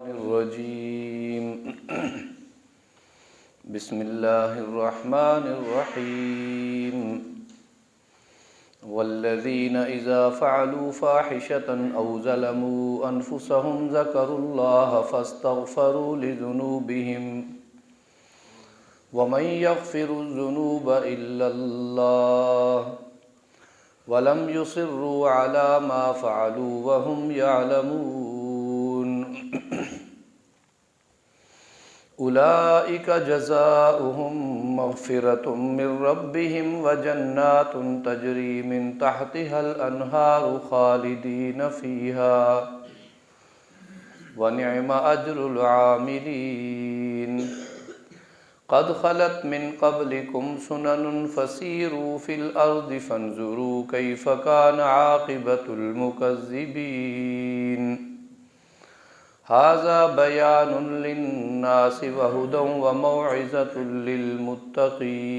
الرجيم بسم الله الرحمن الرحيم والذين إذا فعلوا فاحشة أو ظلموا أنفسهم ذكروا الله فاستغفروا لذنوبهم ومن يغفر الذنوب إلا الله ولم يصروا على ما فعلوا وهم يعلمون أولئك جزاؤهم مغفرة من ربهم وجنات تجري من تحتها الأنهار خالدين فيها ونعم أجر العاملين قد خلت من قبلكم سنن فسيروا في الأرض فانظروا كيف كان عاقبة المكذبين هذا بيان للناس وهدى وموعظة للمتقين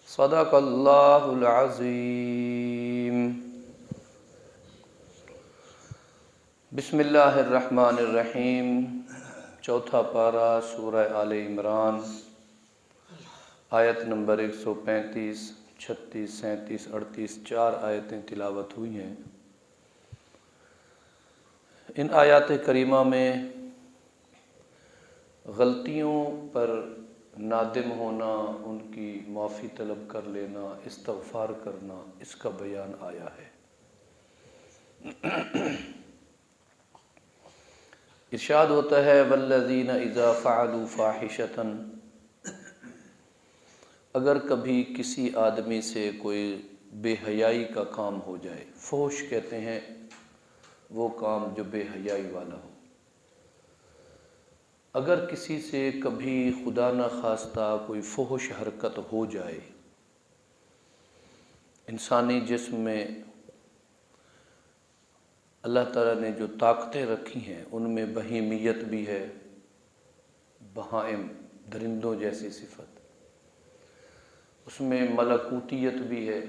صدق اللہ العظیم۔ بسم اللہ الرحمن الرحیم۔ چوتھا پارہ سورہ آل عمران، آیت نمبر 135، 36، 37، 38 4 آیتیں تلاوت ہوئی ہیں۔ ان آیات کریمہ میں غلطیوں پر نادم ہونا، ان کی معافی طلب کر لینا، استغفار کرنا، اس کا بیان آیا ہے۔ ارشاد ہوتا ہے والذین اذا فعلوا فاحشۃ، اگر کبھی کسی آدمی سے کوئی بے حیائی کا کام ہو جائے، فحش کہتے ہیں وہ کام جو بے حیائی والا ہو، اگر کسی سے کبھی خدا نہ خواستہ کوئی فحش حرکت ہو جائے، انسانی جسم میں اللہ تعالیٰ نے جو طاقتیں رکھی ہیں ان میں بہیمیت بھی ہے، بہائم درندوں جیسی صفت، اس میں ملکوتیت بھی ہے،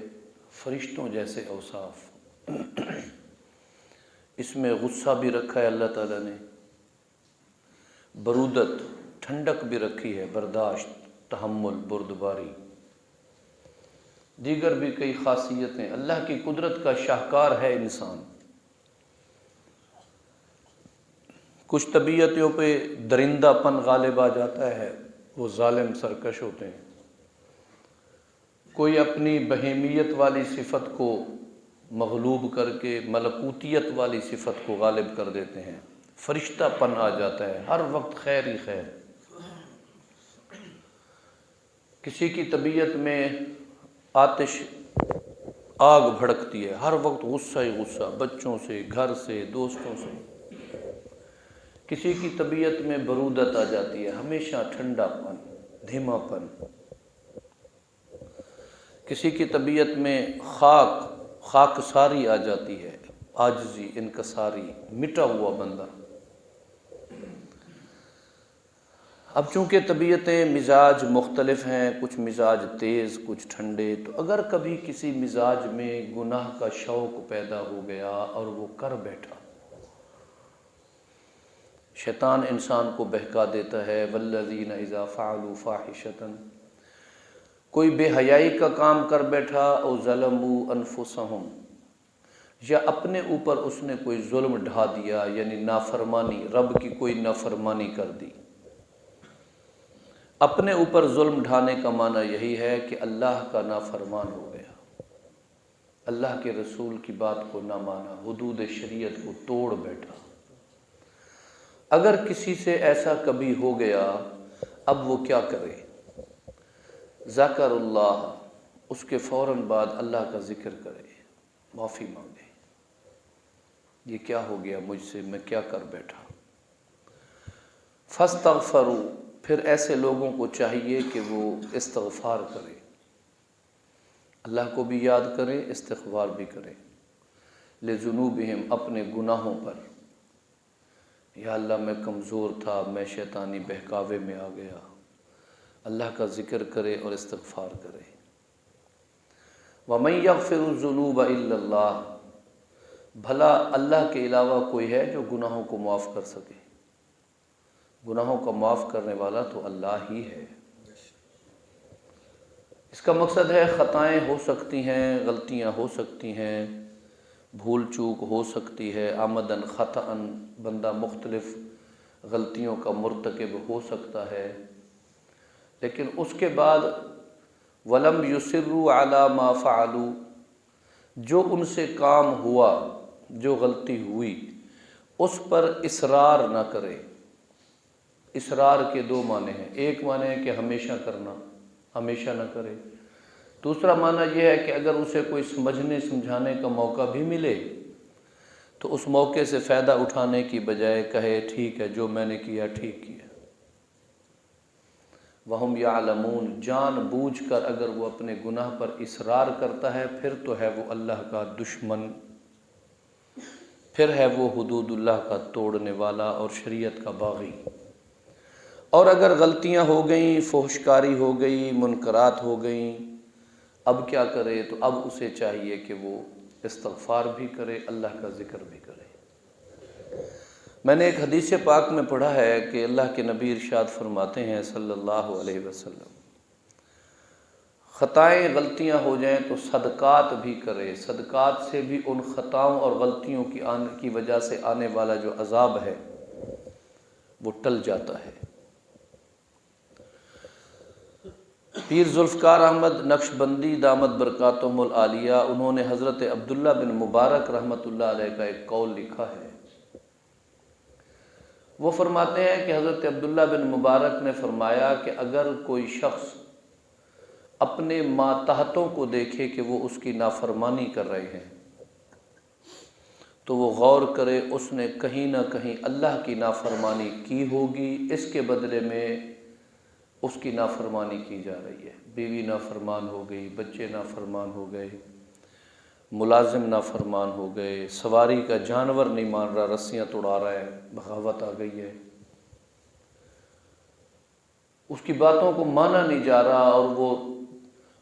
فرشتوں جیسے اوصاف، اس میں غصہ بھی رکھا ہے اللہ تعالیٰ نے، برودت ٹھنڈک بھی رکھی ہے، برداشت، تحمل، بردباری، دیگر بھی کئی خاصیتیں۔ اللہ کی قدرت کا شاہکار ہے انسان۔ کچھ طبیعتوں پہ درندہ پن غالب آ جاتا ہے، وہ ظالم سرکش ہوتے ہیں۔ کوئی اپنی بہیمیت والی صفت کو مغلوب کر کے ملکوتیت والی صفت کو غالب کر دیتے ہیں، فرشتہ پن آ جاتا ہے، ہر وقت خیر ہی خیر۔ کسی کی طبیعت میں آتش، آگ بھڑکتی ہے، ہر وقت غصہ ہی غصہ، بچوں سے، گھر سے، دوستوں سے۔ کسی کی طبیعت میں برودت آ جاتی ہے، ہمیشہ ٹھنڈا پن، دھیما پن۔ کسی کی طبیعت میں خاک ساری آ جاتی ہے، عاجزی، انکساری، مٹا ہوا بندہ۔ اب چونکہ طبیعتیں، مزاج مختلف ہیں، کچھ مزاج تیز، کچھ ٹھنڈے، تو اگر کبھی کسی مزاج میں گناہ کا شوق پیدا ہو گیا اور وہ کر بیٹھا، شیطان انسان کو بہکا دیتا ہے۔ والذین اذا فعلوا فاحشۃ، کوئی بے حیائی کا کام کر بیٹھا، او ظلموا انفسہم، یا اپنے اوپر اس نے کوئی ظلم ڈھا دیا، یعنی نافرمانی، رب کی کوئی نافرمانی کر دی۔ اپنے اوپر ظلم ڈھانے کا معنی یہی ہے کہ اللہ کا نافرمان ہو گیا، اللہ کے رسول کی بات کو نہ مانا، حدود شریعت کو توڑ بیٹھا۔ اگر کسی سے ایسا کبھی ہو گیا، اب وہ کیا کرے؟ ذکر اللہ، اس کے فوراً بعد اللہ کا ذکر کرے، معافی مانگے، یہ کیا ہو گیا مجھ سے، میں کیا کر بیٹھا۔ فاستغفروا، پھر ایسے لوگوں کو چاہیے کہ وہ استغفار کرے، اللہ کو بھی یاد کرے، استغفار بھی کرے، لذنوبہم، اپنے گناہوں پر۔ یا اللہ میں کمزور تھا، میں شیطانی بہکاوے میں آ گیا، اللہ کا ذکر کرے اور استغفار کرے۔ وَمَن يَغْفِرُ الذُّنُوبَ إِلَّا اللَّهُ، بھلا اللہ کے علاوہ کوئی ہے جو گناہوں کو معاف کر سکے؟ گناہوں کا معاف کرنے والا تو اللہ ہی ہے۔ اس کا مقصد ہے خطائیں ہو سکتی ہیں، غلطیاں ہو سکتی ہیں، بھول چوک ہو سکتی ہے، عمدن خطأً بندہ مختلف غلطیوں کا مرتکب ہو سکتا ہے، لیکن اس کے بعد وَلَمْ يُصِرُّوا عَلَى مَا فَعَلُوا، جو ان سے کام ہوا، جو غلطی ہوئی، اس پر اصرار نہ کرے۔ اصرار کے دو معنی ہیں، ایک معنی ہے کہ ہمیشہ کرنا، ہمیشہ نہ کرے۔ دوسرا معنی یہ ہے کہ اگر اسے کوئی سمجھنے سمجھانے کا موقع بھی ملے تو اس موقع سے فائدہ اٹھانے کی بجائے کہے ٹھیک ہے جو میں نے کیا ٹھیک کیا۔ وَهُمْ يَعْلَمُونَ، جان بوجھ کر اگر وہ اپنے گناہ پر اصرار کرتا ہے پھر تو ہے وہ اللہ کا دشمن، پھر ہے وہ حدود اللہ کا توڑنے والا اور شریعت کا باغی۔ اور اگر غلطیاں ہو گئیں، فحشکاری ہو گئی، منکرات ہو گئیں، اب کیا کرے؟ تو اب اسے چاہیے کہ وہ استغفار بھی کرے، اللہ کا ذکر بھی کرے۔ میں نے ایک حدیث پاک میں پڑھا ہے کہ اللہ کے نبی ارشاد فرماتے ہیں صلی اللہ علیہ وسلم، خطائیں غلطیاں ہو جائیں تو صدقات بھی کرے، صدقات سے بھی ان خطاؤں اور غلطیوں کی وجہ سے آنے والا جو عذاب ہے وہ ٹل جاتا ہے۔ پیر ذوالفقار احمد نقشبندی دامت برکاتہم العالیہ، انہوں نے حضرت عبداللہ بن مبارک رحمۃ اللہ علیہ کا ایک قول لکھا ہے۔ وہ فرماتے ہیں کہ حضرت عبداللہ بن مبارک نے فرمایا کہ اگر کوئی شخص اپنے ماتحتوں کو دیکھے کہ وہ اس کی نافرمانی کر رہے ہیں تو وہ غور کرے اس نے کہیں نہ کہیں اللہ کی نافرمانی کی ہوگی، اس کے بدلے میں اس کی نافرمانی کی جا رہی ہے۔ بیوی نافرمان ہو گئی، بچے نافرمان ہو گئے، ملازم نافرمان ہو گئے، سواری کا جانور نہیں مان رہا، رسیاں توڑا رہا ہے، بغاوت آ گئی ہے، اس کی باتوں کو مانا نہیں جا رہا اور وہ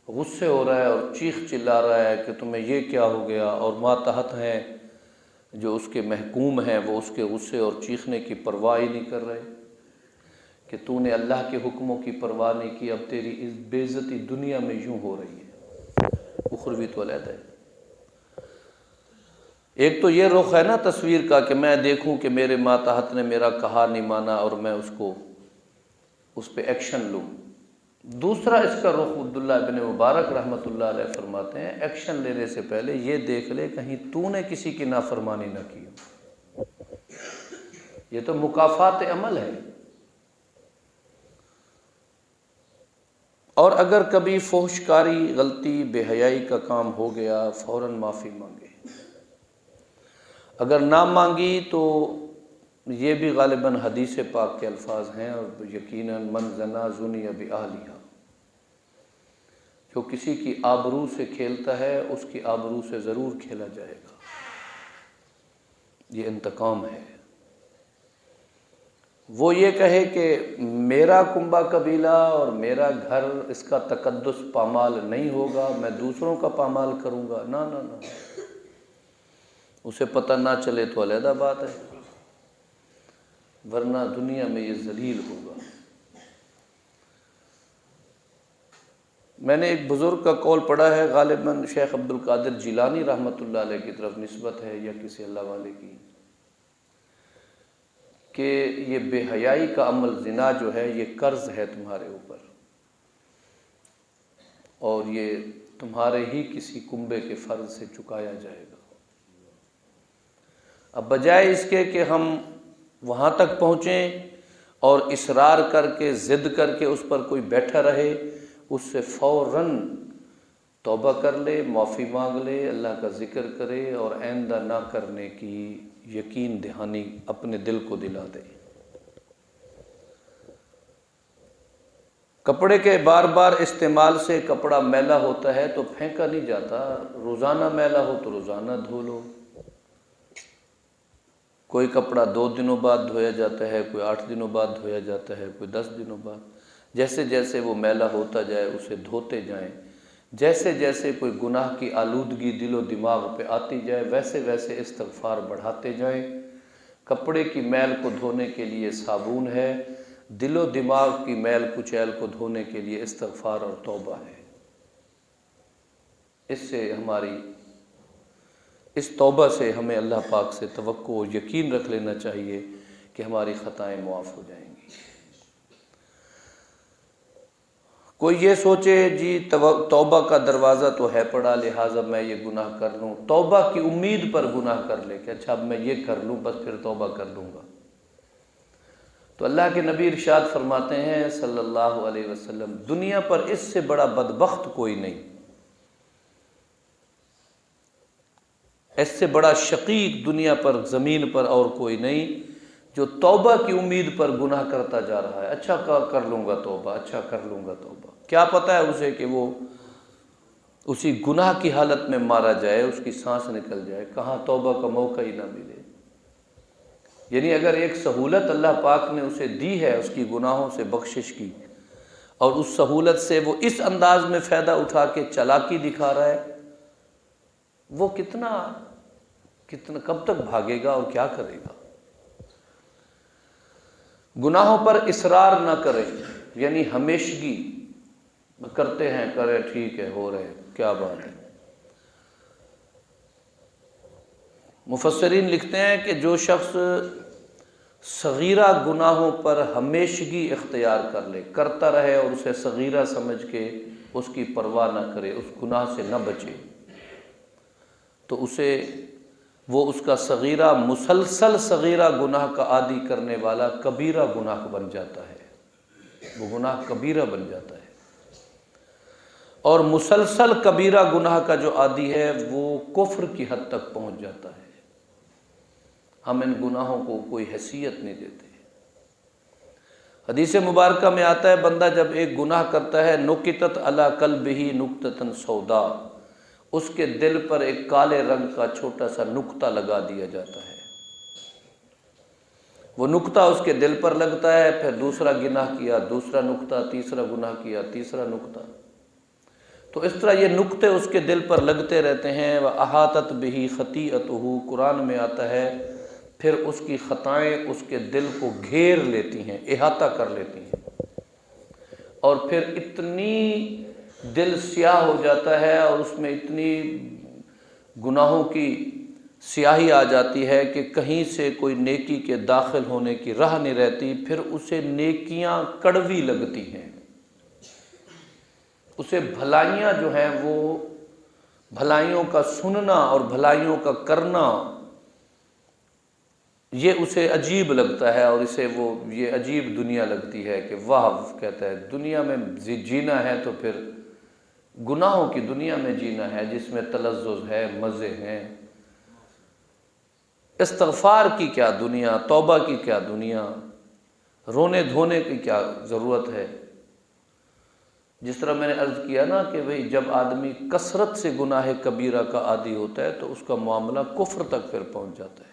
غصے ہو رہا ہے اور چیخ چلا رہا ہے کہ تمہیں یہ کیا ہو گیا، اور ماتحت ہیں جو اس کے محکوم ہیں وہ اس کے غصے اور چیخنے کی پرواہ ہی نہیں کر رہے کہ تو نے اللہ کے حکموں کی پرواہ نہیں کی، اب تیری اس بے عزتی دنیا میں یوں ہو رہی ہے، اخروی تو علیحدہ ہے۔ ایک تو یہ رخ ہے نا تصویر کا کہ میں دیکھوں کہ میرے ماتحت نے میرا کہا نہیں مانا اور میں اس پہ ایکشن لوں۔ دوسرا اس کا رخ عبداللہ بن مبارک رحمۃ اللہ علیہ فرماتے ہیں ایکشن لینے سے پہلے یہ دیکھ لے کہیں تو نے کسی کی نافرمانی نہ کی۔ یہ تو مکافات عمل ہے۔ اور اگر کبھی فحشکاری، غلطی، بے حیائی کا کام ہو گیا فوراً معافی مانگے، اگر نہ مانگی تو یہ بھی غالباً حدیث پاک کے الفاظ ہیں اور یقیناً من زنا زنی بأہلہا، جو کسی کی آبرو سے کھیلتا ہے اس کی آبرو سے ضرور کھیلا جائے گا، یہ انتقام ہے۔ وہ یہ کہے کہ میرا کنبہ قبیلہ اور میرا گھر اس کا تقدس پامال نہیں ہوگا، میں دوسروں کا پامال کروں گا، نہ نہ نہ، اسے پتہ نہ چلے تو علیحدہ بات ہے، ورنہ دنیا میں یہ ذلیل ہوگا۔ میں نے ایک بزرگ کا قول پڑھا ہے، غالباً شیخ عبد القادر جیلانی رحمۃ اللہ علیہ کی طرف نسبت ہے یا کسی اللہ والے کی، کہ یہ بے حیائی کا عمل زنا جو ہے یہ قرض ہے تمہارے اوپر، اور یہ تمہارے ہی کسی کنبے کے فرض سے چکایا جائے گا۔ اب بجائے اس کے کہ ہم وہاں تک پہنچیں اور اصرار کر کے ضد کر کے اس پر کوئی بیٹھا رہے، اس سے فوراً توبہ کر لے، معافی مانگ لے، اللہ کا ذکر کرے اور آئندہ نہ کرنے کی یقین دہانی اپنے دل کو دلا دے۔ کپڑے کے بار بار استعمال سے کپڑا میلا ہوتا ہے تو پھینکا نہیں جاتا، روزانہ میلا ہو تو روزانہ دھو لو۔ کوئی کپڑا 2 دنوں بعد دھویا جاتا ہے، کوئی 8 دنوں بعد دھویا جاتا ہے، کوئی 10 دنوں بعد، جیسے جیسے وہ میلا ہوتا جائے اسے دھوتے جائیں، جیسے جیسے کوئی گناہ کی آلودگی دل و دماغ پہ آتی جائے ویسے ویسے استغفار بڑھاتے جائیں۔ کپڑے کی میل کو دھونے کے لیے صابون ہے، دل و دماغ کی میل کچیل کو دھونے کے لیے استغفار اور توبہ ہے۔ اس توبہ سے ہمیں اللہ پاک سے توقع و یقین رکھ لینا چاہیے کہ ہماری خطائیں معاف ہو جائیں گی۔ کوئی یہ سوچے جی توبہ کا دروازہ تو ہے پڑا لہٰذا میں یہ گناہ کر لوں، توبہ کی امید پر گناہ کر لے کہ اچھا اب میں یہ کر لوں بس پھر توبہ کر لوں گا۔ تو اللہ کے نبی ارشاد فرماتے ہیں صلی اللہ علیہ وسلم، دنیا پر اس سے بڑا بدبخت کوئی نہیں، اس سے بڑا شقیق دنیا پر زمین پر اور کوئی نہیں جو توبہ کی امید پر گناہ کرتا جا رہا ہے۔ اچھا کر لوں گا توبہ، اچھا کر لوں گا توبہ، کیا پتہ ہے اسے کہ وہ اسی گناہ کی حالت میں مارا جائے، اس کی سانس نکل جائے، کہاں توبہ کا موقع ہی نہ ملے۔ یعنی اگر ایک سہولت اللہ پاک نے اسے دی ہے اس کی گناہوں سے بخشش کی، اور اس سہولت سے وہ اس انداز میں فائدہ اٹھا کے چالاکی دکھا رہا ہے، وہ کتنا کب تک بھاگے گا اور کیا کرے گا؟ گناہوں پر اصرار نہ کریں، یعنی ہمیشگی کرتے ہیں، کرے ٹھیک ہے، ہو رہے، کیا بات ہے۔ مفسرین لکھتے ہیں کہ جو شخص صغیرہ گناہوں پر ہمیشگی اختیار کر لے، کرتا رہے اور اسے صغیرہ سمجھ کے اس کی پرواہ نہ کرے، اس گناہ سے نہ بچے، تو وہ اس کا صغیرہ مسلسل صغیرہ گناہ کا عادی کرنے والا کبیرہ گناہ بن جاتا ہے، وہ گناہ کبیرہ بن جاتا ہے۔ اور مسلسل کبیرہ گناہ کا جو عادی ہے وہ کفر کی حد تک پہنچ جاتا ہے۔ ہم ان گناہوں کو کوئی حیثیت نہیں دیتے۔ حدیث مبارکہ میں آتا ہے بندہ جب ایک گناہ کرتا ہے نکتت علی قلبہ نکتۃ سودا، اس کے دل پر ایک کالے رنگ کا چھوٹا سا نقطہ لگا دیا جاتا ہے۔ وہ نقطہ اس کے دل پر لگتا ہے، پھر دوسرا گناہ کیا، دوسرا نقطہ، تیسرا گناہ کیا، تیسرا نقطہ، تو اس طرح یہ نقطے اس کے دل پر لگتے رہتے ہیں۔ وَأَحَاطَتْ بِهِ خَطِيئَتُهُ، قرآن میں آتا ہے پھر اس کی خطائیں اس کے دل کو گھیر لیتی ہیں، احاطہ کر لیتی ہیں، اور پھر اتنی دل سیاہ ہو جاتا ہے اور اس میں اتنی گناہوں کی سیاہی آ جاتی ہے کہ کہیں سے کوئی نیکی کے داخل ہونے کی راہ نہیں رہتی، پھر اسے نیکیاں کڑوی لگتی ہیں، اسے بھلائیاں جو ہیں وہ بھلائیوں کا سننا اور بھلائیوں کا کرنا یہ اسے عجیب لگتا ہے، اور اسے یہ عجیب دنیا لگتی ہے کہ واہ، کہتا ہے دنیا میں جینا ہے تو پھر گناہوں کی دنیا میں جینا ہے جس میں تلذذ ہے، مزے ہیں۔ استغفار کی کیا دنیا، توبہ کی کیا دنیا، رونے دھونے کی کیا ضرورت ہے۔ جس طرح میں نے عرض کیا نا کہ بھئی جب آدمی کثرت سے گناہ کبیرہ کا عادی ہوتا ہے تو اس کا معاملہ کفر تک پھر پہنچ جاتا ہے۔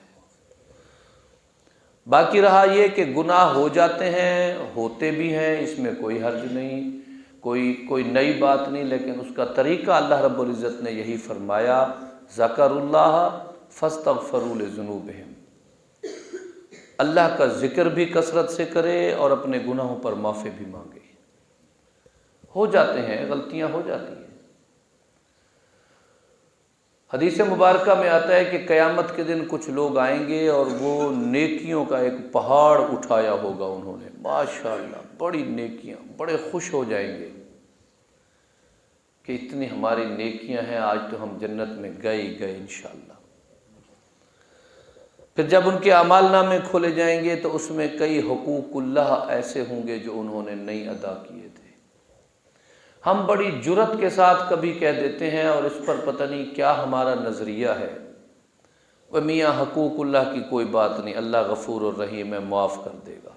باقی رہا یہ کہ گناہ ہو جاتے ہیں، ہوتے بھی ہیں، اس میں کوئی حرج نہیں، کوئی نئی بات نہیں، لیکن اس کا طریقہ اللہ رب العزت نے یہی فرمایا، ذکروا اللہ فاستغفروا لذنوبہم، اللہ کا ذکر بھی کثرت سے کرے اور اپنے گناہوں پر معافی بھی مانگے۔ ہو جاتے ہیں، غلطیاں ہو جاتی ہیں۔ حدیث مبارکہ میں آتا ہے کہ قیامت کے دن کچھ لوگ آئیں گے اور وہ نیکیوں کا ایک پہاڑ اٹھایا ہوگا انہوں نے، ماشاءاللہ بڑی نیکیاں، بڑے خوش ہو جائیں گے کہ اتنی ہماری نیکیاں ہیں، آج تو ہم جنت میں گئے انشاءاللہ۔ پھر جب ان کے اعمال نامے کھولے جائیں گے تو اس میں کئی حقوق اللہ ایسے ہوں گے جو انہوں نے نہیں ادا کیے تھے۔ ہم بڑی جرات کے ساتھ کبھی کہہ دیتے ہیں اور اس پر پتہ نہیں کیا ہمارا نظریہ ہے، وہ میاں حقوق اللہ کی کوئی بات نہیں، اللہ غفور الرحیم ہے، معاف کر دے گا۔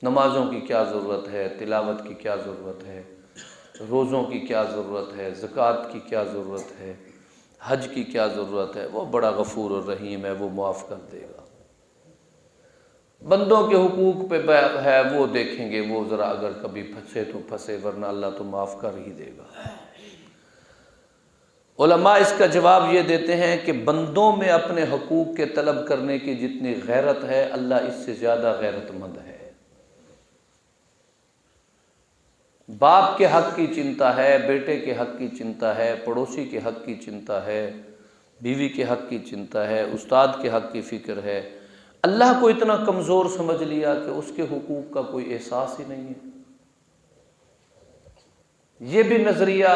نمازوں کی کیا ضرورت ہے، تلاوت کی کیا ضرورت ہے، روزوں کی کیا ضرورت ہے، زکوٰۃ کی کیا ضرورت ہے، حج کی کیا ضرورت ہے، وہ بڑا غفور الرحیم ہے، وہ معاف کر دے گا۔ بندوں کے حقوق پہ ہے وہ دیکھیں گے، وہ ذرا اگر کبھی پھنسے تو پھنسے، ورنہ اللہ تو معاف کر ہی دے گا۔ علماء اس کا جواب یہ دیتے ہیں کہ بندوں میں اپنے حقوق کے طلب کرنے کی جتنی غیرت ہے، اللہ اس سے زیادہ غیرت مند ہے۔ باپ کے حق کی چنتا ہے، بیٹے کے حق کی چنتا ہے، پڑوسی کے حق کی چنتا ہے، بیوی کے حق کی چنتا ہے، استاد کے حق کی فکر ہے۔ اللہ کو اتنا کمزور سمجھ لیا کہ اس کے حقوق کا کوئی احساس ہی نہیں ہے۔ یہ بھی نظریہ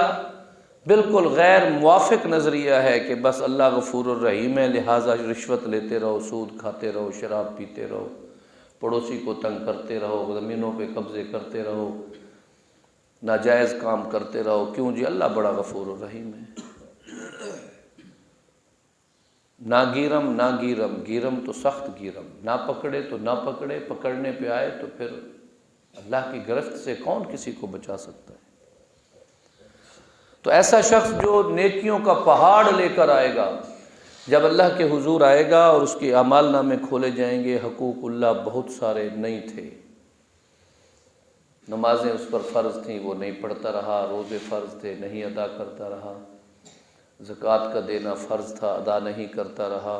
بالکل غیر موافق نظریہ ہے کہ بس اللہ غفور الرحیم ہے، لہٰذا رشوت لیتے رہو، سود کھاتے رہو، شراب پیتے رہو، پڑوسی کو تنگ کرتے رہو، زمینوں پہ قبضے کرتے رہو، ناجائز کام کرتے رہو۔ کیوں جی؟ اللہ بڑا غفور الرحیم ہے۔ نہ گیرم نہ گیرم، گیرم تو سخت گیرم، نہ پکڑے تو نہ پکڑے، پکڑنے پہ آئے تو پھر اللہ کی گرفت سے کون کسی کو بچا سکتا ہے؟ تو ایسا شخص جو نیکیوں کا پہاڑ لے کر آئے گا، جب اللہ کے حضور آئے گا اور اس کے اعمال نامے کھولے جائیں گے، حقوق اللہ بہت سارے نہیں تھے، نمازیں اس پر فرض تھیں وہ نہیں پڑھتا رہا، روزے فرض تھے نہیں ادا کرتا رہا، زکوٰۃ کا دینا فرض تھا ادا نہیں کرتا رہا،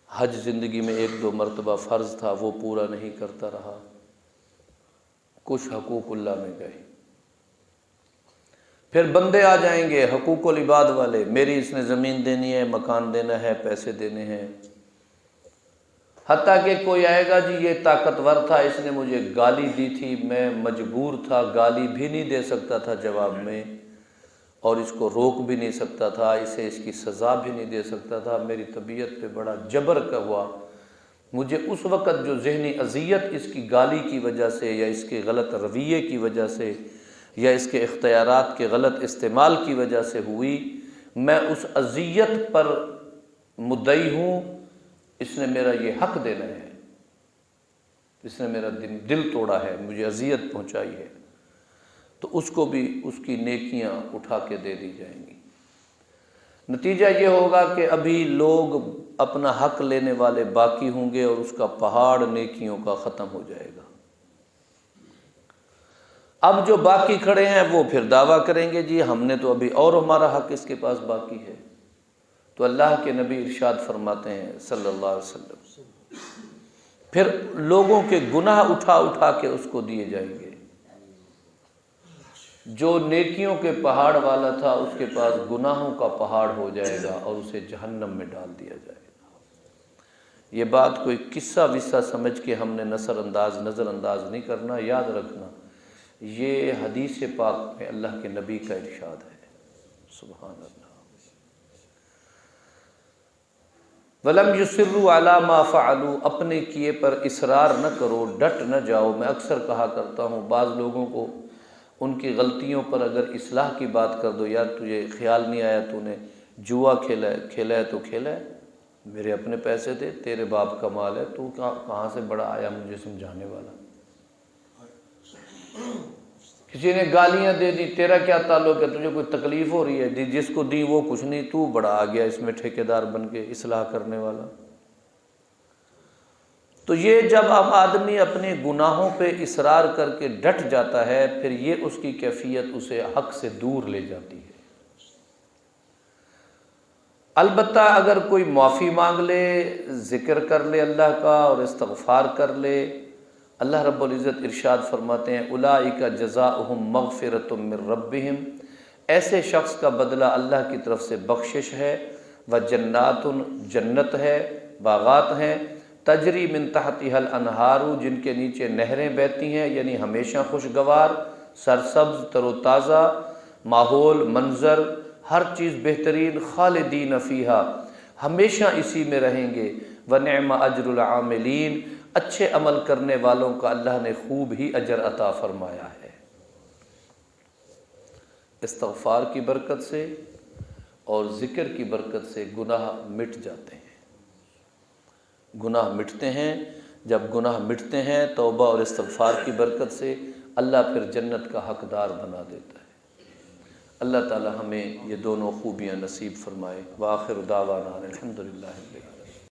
حج زندگی میں 1-2 مرتبہ فرض تھا وہ پورا نہیں کرتا رہا، کچھ حقوق اللہ میں گئے۔ پھر بندے آ جائیں گے حقوق العباد والے، میری اس نے زمین دینی ہے، مکان دینا ہے، پیسے دینے ہیں، حتیٰ کہ کوئی آئے گا جی یہ طاقتور تھا، اس نے مجھے گالی دی تھی، میں مجبور تھا، گالی بھی نہیں دے سکتا تھا جواب میں، اور اس کو روک بھی نہیں سکتا تھا، اسے اس کی سزا بھی نہیں دے سکتا تھا، میری طبیعت پہ بڑا جبر کا ہوا، مجھے اس وقت جو ذہنی اذیت اس کی گالی کی وجہ سے یا اس کے غلط رویے کی وجہ سے یا اس کے اختیارات کے غلط استعمال کی وجہ سے ہوئی، میں اس اذیت پر مدعی ہوں، اس نے میرا یہ حق دینا ہے، اس نے میرا دل توڑا ہے، مجھے اذیت پہنچائی ہے، تو اس کو بھی اس کی نیکیاں اٹھا کے دے دی جائیں گی۔ نتیجہ یہ ہوگا کہ ابھی لوگ اپنا حق لینے والے باقی ہوں گے اور اس کا پہاڑ نیکیوں کا ختم ہو جائے گا۔ اب جو باقی کھڑے ہیں وہ پھر دعویٰ کریں گے جی ہم نے تو ابھی اور ہمارا حق اس کے پاس باقی ہے۔ تو اللہ کے نبی ارشاد فرماتے ہیں صلی اللہ علیہ وسلم، پھر لوگوں کے گناہ اٹھا اٹھا کے اس کو دیے جائیں گے۔ جو نیکیوں کے پہاڑ والا تھا اس کے پاس گناہوں کا پہاڑ ہو جائے گا اور اسے جہنم میں ڈال دیا جائے گا۔ یہ بات کوئی قصہ وصہ سمجھ کے ہم نے نظر انداز نہیں کرنا، یاد رکھنا یہ حدیث پاک میں اللہ کے نبی کا ارشاد ہے۔ سبحان اللہ۔ وَلَمْ يُصِرُّوا عَلَىٰ مَا فَعَلُوا، اپنے کیے پر اصرار نہ کرو، ڈٹ نہ جاؤ۔ میں اکثر کہا کرتا ہوں بعض لوگوں کو ان کی غلطیوں پر اگر اصلاح کی بات کر دو، یار تجھے خیال نہیں آیا تو نے جوا کھیلا ہے تو کھیلا ہے، میرے اپنے پیسے تھے، تیرے باپ کا مال ہے، تو کہاں سے بڑا آیا مجھے سمجھانے والا؟ کسی نے گالیاں دے دی، تیرا کیا تعلق ہے، تجھے کوئی تکلیف ہو رہی ہے؟ جس کو دی وہ کچھ نہیں، تو بڑا آ گیا اس میں ٹھیکیدار بن کے اصلاح کرنے والا۔ تو یہ جب اب آدمی اپنے گناہوں پہ اصرار کر کے ڈٹ جاتا ہے، پھر یہ اس کی کیفیت اسے حق سے دور لے جاتی ہے۔ البتہ اگر کوئی معافی مانگ لے، ذکر کر لے اللہ کا اور استغفار کر لے، اللہ رب العزت ارشاد فرماتے ہیں اولئک جزاؤہم مغفرۃ من ربہم، ایسے شخص کا بدلہ اللہ کی طرف سے بخشش ہے، وجنات، جنت ہے، باغات ہیں، تجری من تحتها الانہار، جن کے نیچے نہریں بہتی ہیں، یعنی ہمیشہ خوشگوار، سرسبز، تر و تازہ ماحول، منظر، ہر چیز بہترین، خالدین فیہا، ہمیشہ اسی میں رہیں گے، ونعم اجر العاملین، اچھے عمل کرنے والوں کا اللہ نے خوب ہی اجر عطا فرمایا ہے۔ استغفار کی برکت سے اور ذکر کی برکت سے گناہ مٹ جاتے ہیں، گناہ مٹتے ہیں۔ جب گناہ مٹتے ہیں توبہ اور استغفار کی برکت سے، اللہ پھر جنت کا حقدار بنا دیتا ہے۔ اللہ تعالی ہمیں یہ دونوں خوبیاں نصیب فرمائے۔ وآخر دعوانا الحمدللہ رب العالمین۔